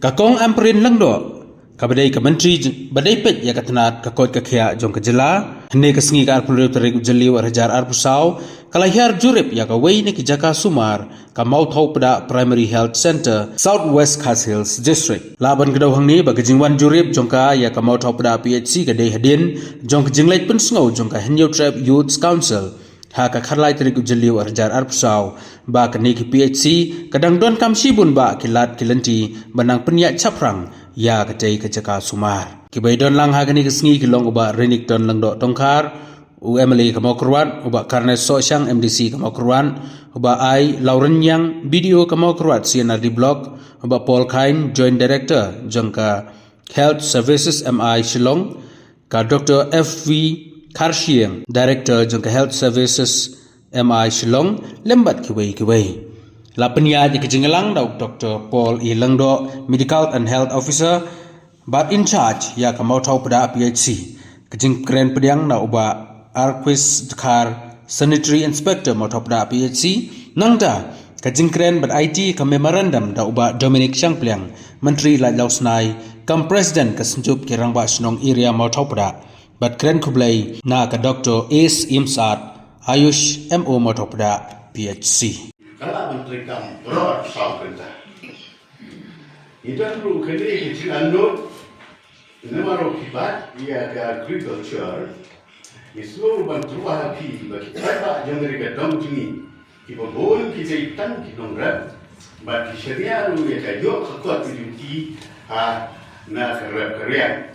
Kakong amperin lang do. Kabadai ka menteri badai pet ya katanat kakot kakya jong kejela hene kesengi ka arpulur terik ujeli war hajar arpusau kalahir jurip ya ka wei ne ki jaka sumar ka mau thau pada Primary Health Center Southwest Khas Hills District laban kedau hang ni ba kejingwan jurip jong ka ya ka mau thau pada PHC ka dei hadin jong kejinglai pun sngau jong ka Henyo Tribe Youth Council ha ka kharlai terik ujeli war hajar arpusau ba ka ni ki PHC kadang don kam sibun ba kilat kilanti banang penyak chaprang ya kecai kecaka sumar kibai don lang hagani kesengi kilong uba renik don lang do tongkar UMLA kamokruan uba karne so syang MDC kamokruan uba ai Lauren Yang video kamokruat CNRD blog uba Paul Kain joint director jangka Health Services MI Shillong ka Dr. FV Karshieng director jangka Health Services MI Shillong lembat kibai La penyaji kejingelang dauk Dr. Paul E. Langdo, Medical and Health Officer, but in charge ya kamau tau pada PHC. Kejing keren pediang na uba Arquis Dakar Sanitary Inspector mau tau pada PHC. Nangda kejing keren but IT ke memorandum da uba Dominic Shangpliang, Menteri Lai Lau Senai, kam Presiden kesenjup kirang ba senong area mau tau pada. But keren kublai na ke Dr. Ace Imsat, Ayush MO mau tau pada PHC. Kalau menteri kamu berat sampai itu dulu kini kecil anu, nama rokibat ia ke agriculture, itu bantu lagi bagi kita jangan dikatakan begini, kita boleh kita ikan kita nggak, bagi syariah lu ya kayu kekuat diuji na kerja,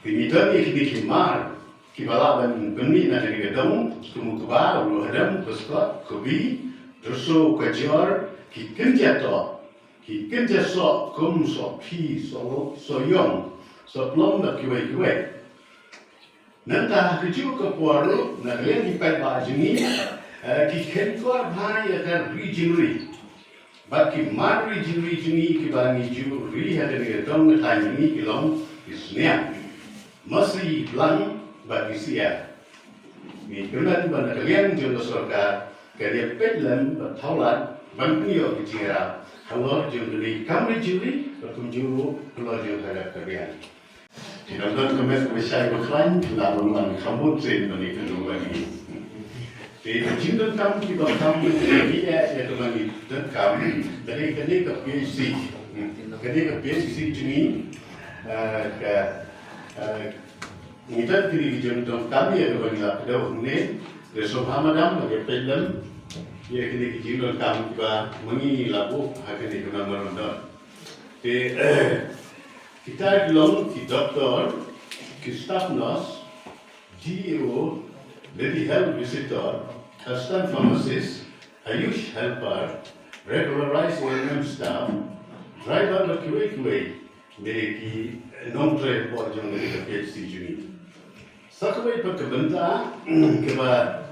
ini tadi kita kimar, kita lawan beni na dikatakan kamu kebal lu adam peskat kebi terso kajar kikenja so kum so pi so yong so plom da kiwai nanta hiju ke puaru na len di pai ba jini kiken ko bhai ya regionally baki mar regionally jini ki ba ni ju ri ha de dong ta ni ki long isnya masih lang bagi sia ni kenan ba na len ju sorka kerja pelan bertaulat bantunya bicara kalau juri kami juri berkunjung kalau juri ada kerja tidak ada kemes besar berkelain lalu man kamu sen bagi kedua ini di cinta kamu kita kamu dia ya teman itu kami dari ke PhD ini kita diri cinta kami ya bagi kedua ini Resohamadam bagi pelan ia kini kejingan kami juga mengi labu akan digunakan merondor. Kita belum ki doktor, ki staff nurse, GEO, lady health visitor, assistant pharmacist, Ayush helper, regularized ONM staff, driver berkiwai mereka non-trade portion dari PhD juni. Sakawai perkebenta keba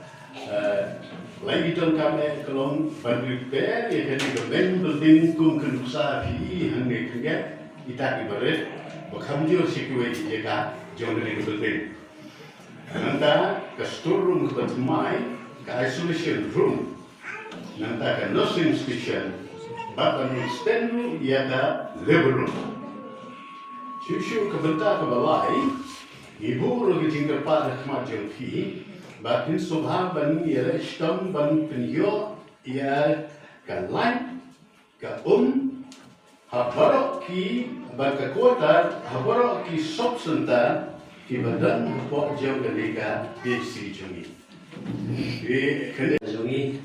lagi tahun kami kalau berrepair ya kan itu building kum kenusa pi hangge kerja kita ibarat berkamjur sekiwai jika jauh dari building. Nanti ke store room ke temai ke isolation room nanti ke nursing station bahkan stand room ya ke labor room. Susu kebentar ke balai ibu rogi tinggal pada kematian pi. Bakin subhan ban ia istam ban penyo ia kalan ka habarok ki baka kota habarok ki subsenta ki badan po jauh ketika besi jumi kene jumi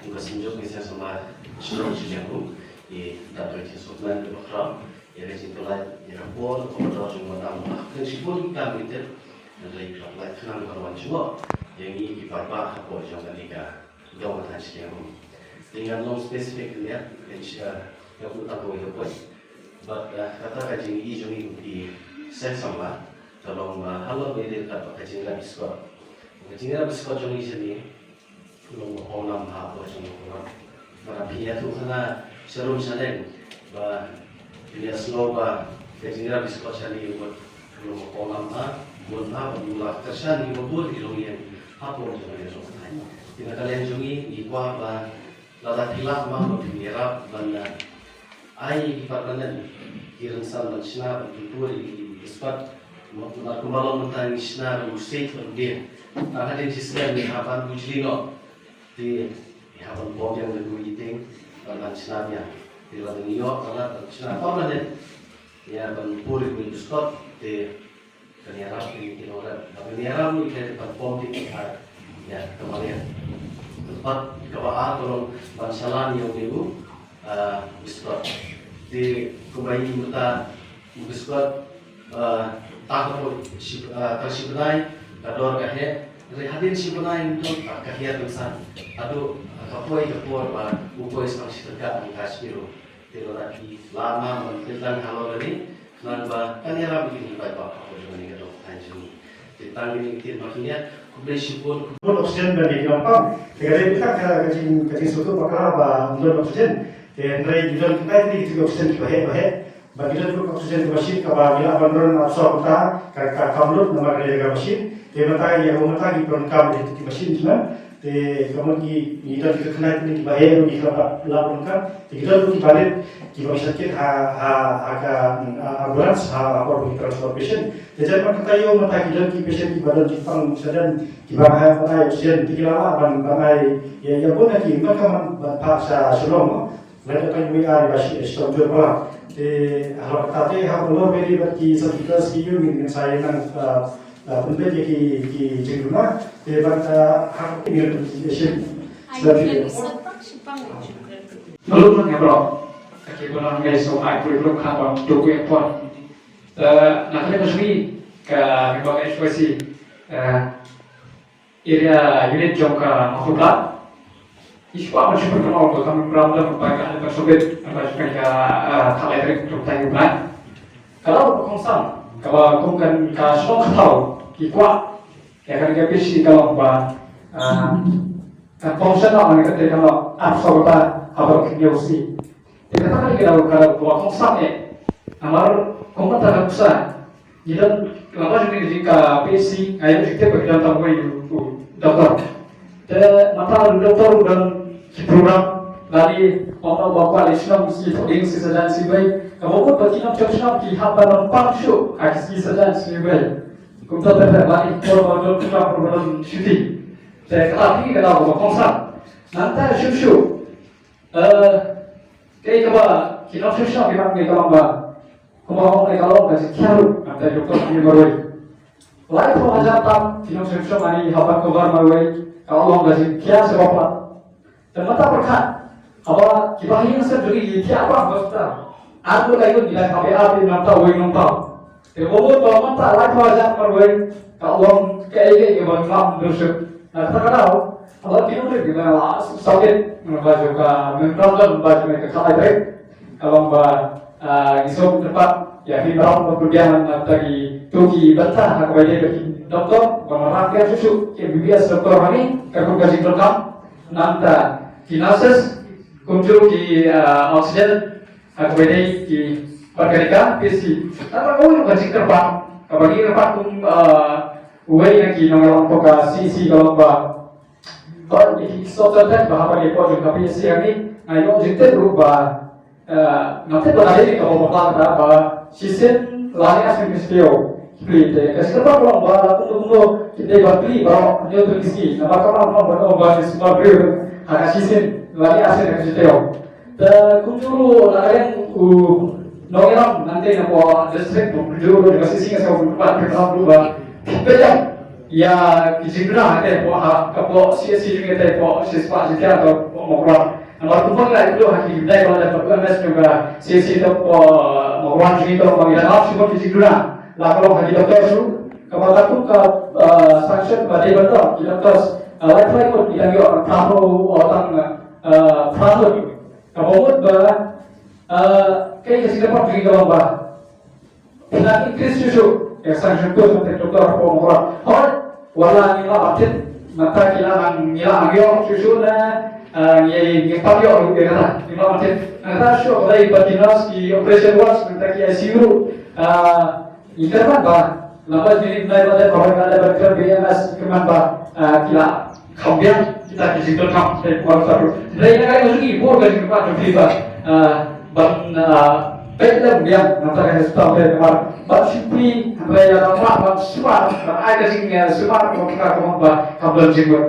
kita senjok bisa sama seluruh sejauh dapat disebutkan beberapa ia situlah ia pun komodor semua nama prinsipun kami itu dari kelak kenal kawan semua yang ini diperba apa jangan liga dong atas yang dengan long spesifik lihat yang utama itu pun but kata kajian ini jumi di sesama kalau halo beda kata kajian lagi skor jumi sini long onam apa jumi orang merapinya tu karena serum saden bah dia slow bah kajian lagi skor sini buat long onam buat apa jumlah tersani buat ilmunya apa yang kita lakukan? Jika kalian jungi di kuah lada hilap mahu dimirap benda air di parlemen kiransan dan China begitu di ispat kembali mentang China dan state dia ada di sisi ni haban bujlino di haban bom yang lebih penting dan China nya di dalam New York karena China permanen ya ban puri di ispat di kaniara di orang kaniara mungkin bom di ya kembali tempat kebaan orang bansalan yang dulu ispat di kembali kita ispat takut tersibukai kador kahye rehatin sibukai untuk kahye tulisan aduh kapoi bah upoi sekarang tergak di Kashmir tero lagi lama menentukan kalau dari nan bah kan ya begini baik apa dengan ini kalau anjing tentang ini kita maksudnya kubeli sibun oksigen dan di gampang jadi kita kecil suatu perkara bah untuk oksigen dan dari jualan kita ini juga oksigen bahaya bagi kita oksigen ke mesin kalau bila abang absorb kita kamlut nama kerja mesin dia mata yang mata di perangkap di mesin cuma kemudian kita kenal ini bahaya di kelapa perangkap kita pun balik kita bisa kita ambulans apa transportation jadi kita yo mata kita di pasien di badan Jepang sedang di bawah mana oksigen di kelapa bangai ya pun nanti mereka paksa sulung mereka kan mereka masih stronger malah kalau tadi kalau beri bagi sekitar sekian dengan saya nang Punta di Jenguna, di bangsa hak ini sih. Belum nggak kaki bulan guys, so aku belum kapan doku ekor. Nak kita sendiri ke berbagai ekspresi area unit jangka makhluklah. Isu apa sih perkenal tu kami berambil berbagai persoalan berbagai kalai dari untuk tahu bulan. Kalau konsam, kalau kongkan kasih tahu. Ikwa, ya kan kita pilih kalau bah, konsen orang kita kalau absoluta apa kita usi. Kita kan kalau buat konsen amar kompeten tak usah. Jadi lama jadi jika PC, ayam kita berjalan tanpa itu doktor. Jadi mata doktor dan program dari orang bawa Islam mesti tolong sesajen sibai. Kamu pun bertinam cakap kita dalam pangshu, aksi sesajen sibai. Kita terdapat informasi tentang problem syuting. Saya katakan kita bawa konsep. Nanti syuting, kayak kita syuting memang kita lamba. Kemauan kita lamba sekian. Nanti dokter kami berway. Lain pengajar tam, kita syuting ani hapan kabar berway. Kalau lamba sekian sebab. Ternyata berkat. Apa kita ini sendiri tiap apa betul. Aku lagi bilang kami apa nanti way nampak. Kalau kalau tak lain wajah perway, kalau kayak bagaimana bersyukur. Nah, tak tahu. Kalau kita bagaimana sakit, membaca juga, membaca mereka kalau baik. Kalau isok tempat, ya kita kemudian tadi tuki betah, aku bagi dokter, menerapikan susu, MBBS dokter ini, kalau gaji program, nanti kinases, kunjung di oksigen, aku bagi di pergerakan PC. Tapi kalau gaji terbang, bagi terbang uai yang kita orang poka CC kalau kalau di software bahwa dia pun juga PC ini, ayo kita berubah. Nanti pada hari kalau bahwa sistem lain asal mestiyo, kita kesepak kalau bahwa untuk kita beli bahwa dia terisi, nampak kalau bahwa semua beli ada sistem lain asal mestiyo. Dan kunjung lain Nongkrong nanti nampak distrik berjuru dengan sisi yang saya berbuat berubah. Betul. Ya dijibra nanti kalau sisi juga nanti kalau siswa sekian atau mengurang. Kalau tumpang lah itu haki kita kalau ada perkembangan juga sisi itu mengurang juga itu mengira apa semua dijibra. Lah kalau haki dokter itu kalau aku ke sanction pada dokter, dokter lain pun yang juga tahu orang tahu. Kalau buat kayak kasih dapat pergi ke lomba. Kita Inggris susu, sanction tu sampai doktor pemurah. Wala ni lah batin, mata kita ngilang agak susu na, ni pagyo juga kan. Ni lah batin. Nanti show dari batinas di operation was, nanti ICU, internet bah. Lama jadi mulai pada orang ada berkerja BMS keman bah kita kemudian kita digital camp dari kuartal. Dari negara ini boleh juga kita ban Belum dia nanti stop dari kemar. Bersipi, raya ramah, bersuara, ada singnya suara kita kemar kabel jenggot.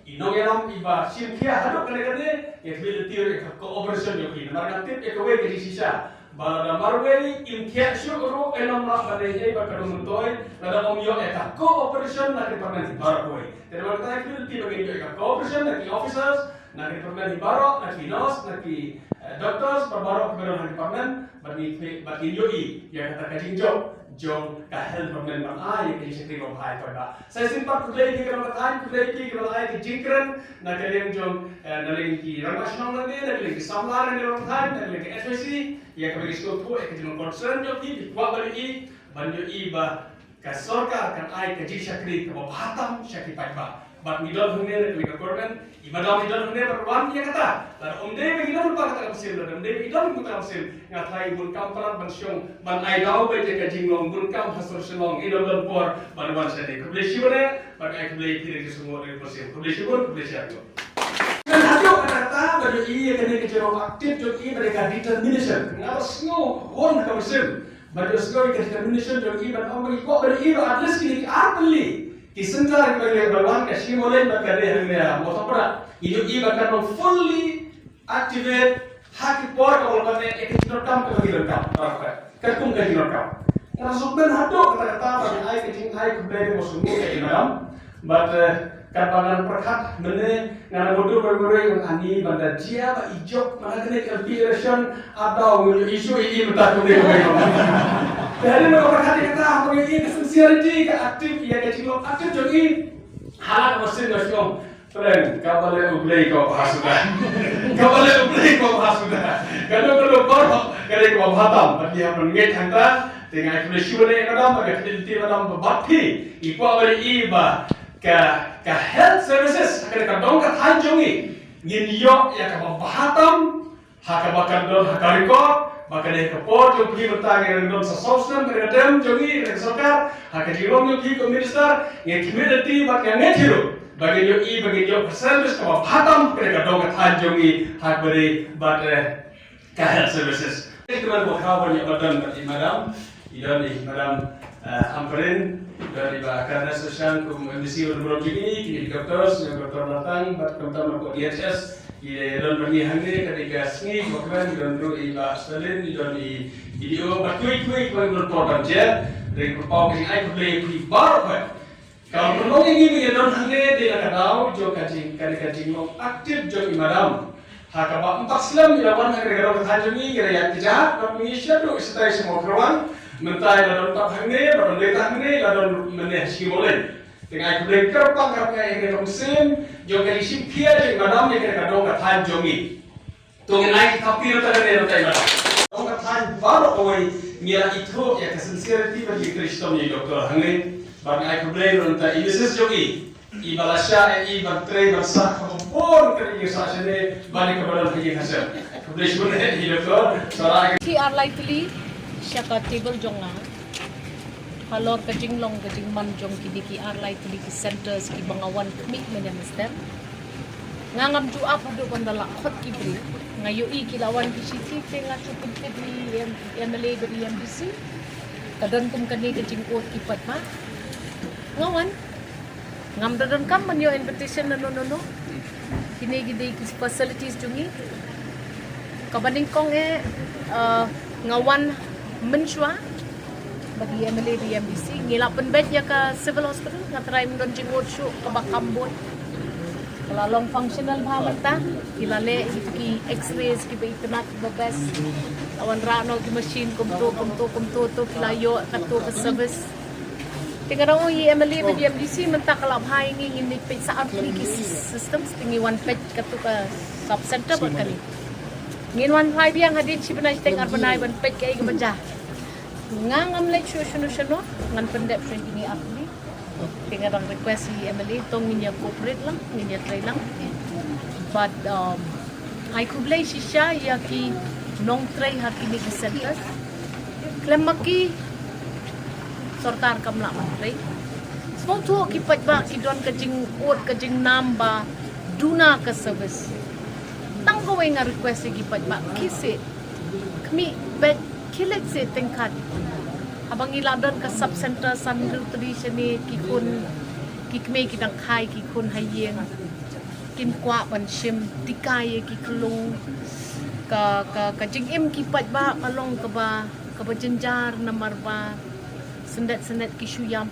Inong yang iba simkia hadap kene-kene ya bil tiur cooperation yo kin mar nanti ke we ke sisa bala marwe imkia syukru enam rak badai ba kadung toy lada om yo eta cooperation na department bar koy ter mar ta bil ti bagi yo ka cooperation na ki officers na department baro na ki nurse na ki doctors baro ke na department bagi yo i ya kata kajing jong ka health problem bang ai ke sekri ko bhai pa sai simpat kudai ki kana tan kudai ki kana ai ki jingkran na kaleng jong na leng ki ramashnong na ne na leng ki samlar ne ron tan na leng ki SPC ya ka bagi sto tu ek jong concern jo ki kwa bali i ban jo i ba ka sarkar kan ai ka ji sekri ko bhatam sekri pa ba bat midol hunne ne ka korban imadam midol hunne berwan ya kata la omde be hidon pa kata kapsil la omde hidon ku kapsil ngatai bun kamparan ban syong ban ai dau be je ka jinglong bun kam hasor shlong idol lon por ban wan sene kuble shibone ban ai kuble tire ke sumo re pasim kuble shibon kuble shargo dan hadyo kata ba jo iya kene ke jero aktif jo i mereka determination ngaros ngo hon ka pasim ba jo sko ke determination jo i ban omri ko ba i at least ki artli Kisentar bagi berwan kasih mulai berkade hanya motor itu iba kan fully activate hak por kalau kan ekor kam ke bagi rekam kertung ke rekam rasukben hado kata-kata bagi ai kecing ai kembali musuhmu ke dalam but kapangan perkat mene ngana bodoh berbagai yang ani banda dia ba ijok mana kena calculation atau isu ini betul betul dari mereka berkata kata bagi ini sincerity ke aktif ia ke cilok aktif jadi halak mesin nasional friend kabale ublei ko bahasuda kabale ublei ko bahasuda kalau baru kali ko bahatam bagi yang menget hangta dengan inflation yang kadang bagi activity kadang berbakti ipo bali iba ka health services akan kadang ka tanjongi ngin yo ya ka bahatam hakabakan don hakariko maka dia kepot yang pergi bertang yang dalam sosok mereka dem jongi mereka sokar hak jirom yang pergi ke minister yang community maka yang ngetiru bagi yo i bagi yo service kau hatam mereka dong kat jongi hak beri bad health services itu kan buat kawan yang badan bagi madam idoni madam amperin dari karena sosial kum MDC urut ini kini dokter datang bat kemudian ke DHS dan bagi hangre ketika sini bahkan dan dulu iba Stalin dan di video bakui berprogram je dari pau yang ai boleh di bar kalau perlu ini dan hangre dia nak tahu jo kajing lo aktif jo imadam hakaba 4 Islam ilawan hangre kalau kajing kira yang kejahat dan mengisya do setai semua keruan mentai dan tak hangre dan letak hangre dan meneh simolin dengan boleh kerpang kerapnya yang musim juga di simpia yang madam yang kena dong katan jongi tunggu naik tapi rata kena rata madam dong katan baru awai ngira itu ya kesincerity bagi Kristen ni doktor hangi bagi aku boleh rata ini sesuatu ibalasya ibatrei bersak kompor kerja sasene bagi kepada pergi hasil boleh sebenarnya doktor soalnya TR likely syaka table jonga halor kajing long kajing manjong kini ki arlai kini ki centers ki bangawan commitment yang mesti ngangam ju apa do bandala khot ki bri ngayo i ki lawan ki siti te nga chupin te di MLA do MDC kadon kum kani kajing ot ki patma ngawan ngam dadon kam man yo invitation no kini gide ki facilities jungi kabaning kong ngawan menshwa bagi MLA di MDC ngilap penbet ya ke civil hospital ngatrai mendon jinggot syuk ke bakambon kelalong functional bhamanta kilale ki x-rays ki beitnat babes awan rano ki machine kumto to kilayo kato ke service tinggal i MLA di MDC mentak kalap hai ngi ngini pe saat ki system tingi one page kato ke sub center buat kali ngin one hai biang hadin sibnai tengar benai one page kai ke bajah ngangam lek solution ngan pendep friend ini apni tinggal orang request si MLA tong niya corporate lang niya try lang but I could lay shisha ya ki nong try har kini ki center klemaki sarkar kamla man try small tu ki patba ki don kajing namba duna ka service tang ko nga request ki patba kisi kami bet kilit si tingkat habang iladon ka sub center san nutrition ni kikun kikme kidang khai kikun hayeng kin kwa ban shim tikai kiklung ka jing im ki pat ba kalong ka ba jenjar namar ba sendet kisuyam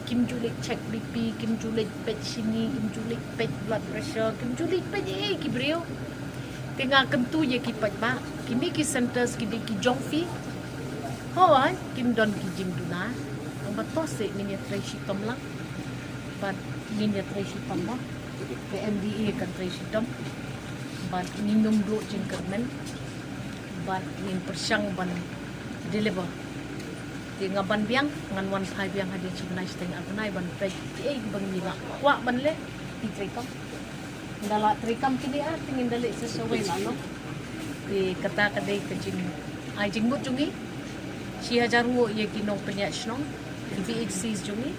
kim julik check BP kim julik pet sini kim julik pet blood pressure kim julik pet ki brio tengah kentu ye ki pat ba kimi ki centers ki di ki jongfi Hawa, kim don ki jim duna. Ang bato se minya tracy tom lang. But minya tracy tom mo. PMDA kan tracy tom. But minum blo jing kermen. But min persyang ban deliver. Di ngaban biang ngan wan pai biang hadi chinai steng alkanai ban trai bang nila. Wa ban le di trikam. Dala trikam kini tingin dali sesuai lalo. Di kata kadai kajing ai jing mut jungi. 6,000 ngo ye kinong penyaknong VHCs jungi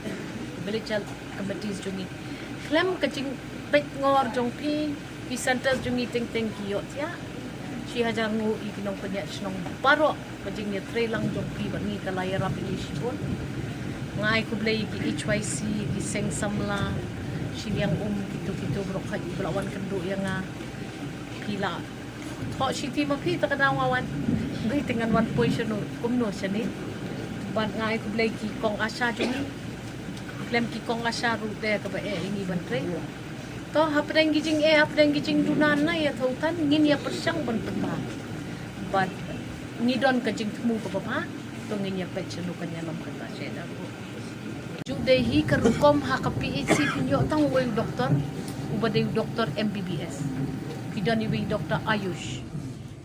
village health committees jungi klem kaching pek ngor jongpi ki centers jungi ting kiyot ya 6,000 ngo ye kinong penyaknong paro kaching ye tre lang jongpi bani kalaya rapidishipon ngai kublay ki HYC ki seng samla siniang kitu brokhat belawan kendo yang pila Ho city mapi takanawawan Gay dengan one position kumno siya ni ban nga ko blay ki kong asya juni klem ki kong asya rute ka ba ingi ban tre to hapdeng gijing dunan na ya thautan ngin ya persyang ban pemba ban ngidon ka jing tmu ka ba to ngin ya pechno kanya lam kata siya da ko jude hi ka rukom ha ka PHC pinyo tang way doktor ubade doktor MBBS kidon ni doktor Ayush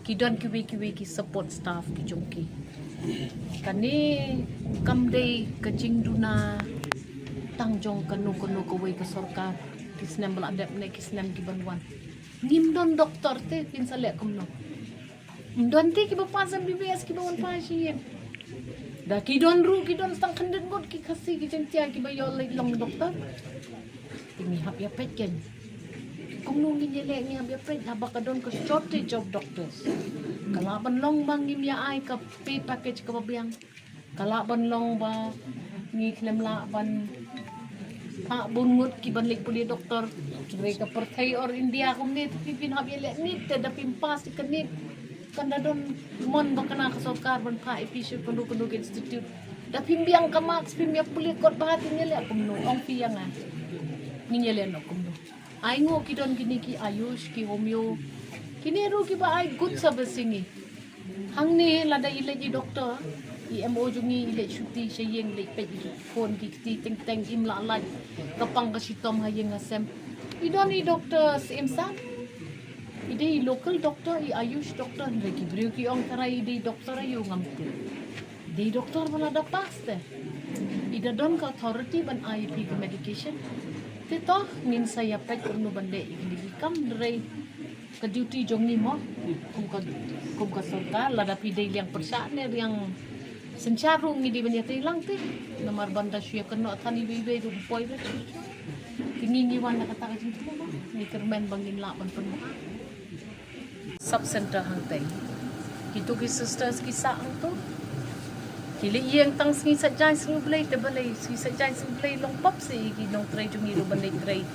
Kidon kiwi ki support staff ki jongki. Kani kamdei kajing duna tangjong kanu kawai ke sorkar kisnem beladap ne kisnem ki banwan. Nimdon doktor te pinsale kumno. Ndon te ki bapasam BBS ki bawan pasien. Da kidon stang kandet god ki kasi ki jengtia ki bayol long doktor. Ini hap ya petken. Kung nung ginjelek niya biya friend, habak ka doon ka shortage of doctors. Kalaban long bang ngim ya ay ka pay package ka babiyang. Kalaban long ba ngi klemlaban ha bungut ki banlik puli doktor. Kire ka pertay or India kum ni pipin hab yelek nit da pimpas kanit. Kanda doon mon ba kana ka sokar ban pa efficient kuno institute. Da pimbiang ka max pimya puli kot bahati nyelek kum no ong piyang ah. Nginyelen no kum no. Ay ngo kidon gini ki Ayush ki homeo kini ru ki ba ay good service singi hang ni lada ile ji doktor IMO jungi ile chuti sheyeng le pe phone ki ti ting teng im la la kapang ka sitom hayeng asem idon ni doktor simsa ide local doktor I Ayush doktor le ki brio ki ong tarai ide doktor ayo ngamte de doktor bala da paste ida don ka authority ban IP ki medication Tito, ngin saya pet kuno bande igli kam dre ke duty jong ni mo kum ka sorka lada pide yang persane yang sencaru ngidi banya tilang ti namar banda suya keno thani bibe du poi be tingi wan kata ka jintu mo ni kermen bangin la ban pen sub center hang teng kitu ki sisters ki sa ang to Kili yang tang singi sajay singi blay te balay singi sajay singi blay long pop si iki nong tray jungi lo banay tray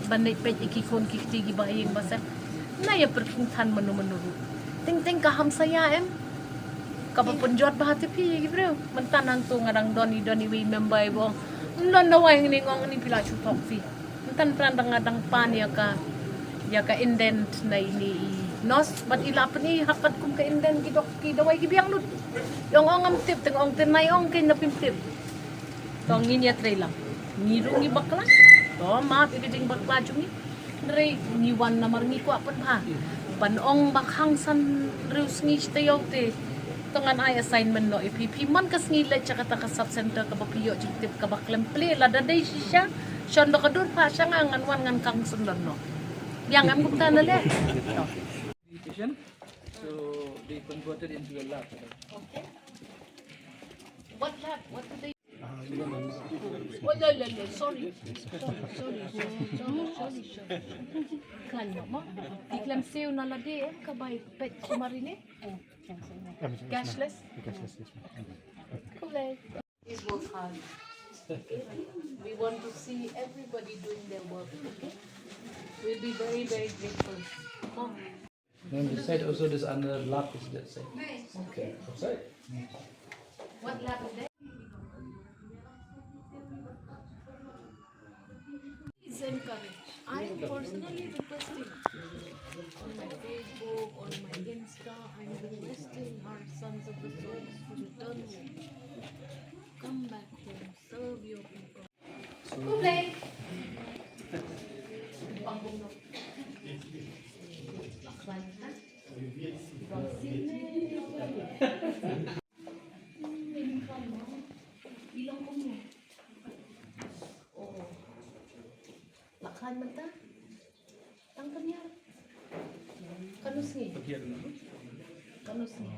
banay pet iki kon kikti gi bahayeng basa na ya perkintan menu ting kaham saya kapapunjot bahati pi gi bro mentanang tu ngadang doni wi membay bo non na way ni ngong ni pila chutok fi mentan prandang ngadang pan ya ka indent na ini nos bat ilapan ni hapat kum ka indent ki dawai ki biang lut yung ongam tip teng ong tenay ong kin na pimtip tong ngin ya tray lang ngirungi bakla to maaf ikijing bakla jungi dre ngiwan na marngi ko apan ha panong bakhang san reus ngi stayog te tongan ay assignment no IPP man kas ngile tsaka ta ka sub center ka bapiyo tip ka baklem ple la daday siya shondo ka dur pa siya nga ngan ngan kang sundan no yang am gupta na le so they converted into a lab. Okay. What lab? What do they Oh, no, sorry. Sorry. Klan mo? Di klan seo na lade kabay pet kumarine? Cashless? Correct. Please work hard. We want to see everybody doing their work, okay? We'll be very, very grateful. Come. And the side also this under lock is that side. Okay. Outside. What lab is that? Please encourage. I am personally requesting on my Facebook, on my Insta, I'm requesting our sons of the souls to return home. Come back home, serve your people. Kumle! Pangbong Aklan ha? Ibang sine. Bilang ko mo. Oo. Lakhan man ta? Tangkan niya. Kanus ni? Kanus ni?